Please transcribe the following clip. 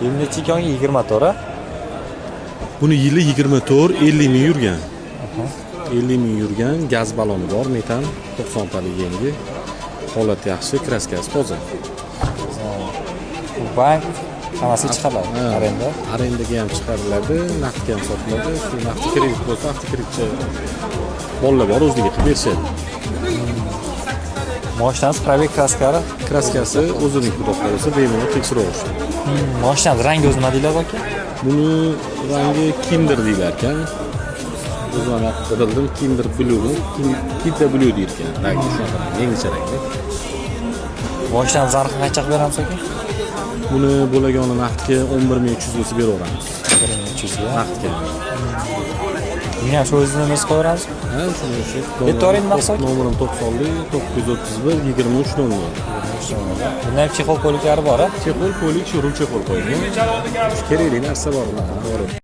Yil necha ekan? 24 a? Buni yili 24, 50 ming yurgan. 50 ming yurgan, gaz baloni bor, metan 90 talik yangi. Holat yaxshi, kraskasi toza. Bank hammasi chiqariladi. Arenda. Arendaga ham chiqariladi, naqdga ham sotiladi. Shu naqd kredit bo'lsa, avtokreditchi bolalar bor, o'zligi qilib berishadi. Mashinamiz probek kraskalari. Kraskasi o'zining xudo qolsa bemalol tekshiraveradi. Mashinamiz rangi o'zi nima deyiladi aka? Buni rangi Kinder deylar ekan. O'zim ham qidirdim, Kinder Blue, Kinder Blue deyir ekan. Rangi shunaqa, yangicha rangli. Mashinamiz narxi qancha qilib beramiz aka? Buni bo'lagani naqdga 11300 bo'lsa beraveramiz. 11300 ga. Naqdga. Buni ham shu o'zimiz qo'yamiz. Ha, shuni shu. Betoring maqsad. Nomerim 90 931 23 00. Bunda ham chexol ko'liklari bor-a? Chexol ko'lik, shu rul chexol qo'yilgan. Kerakli narsa bor.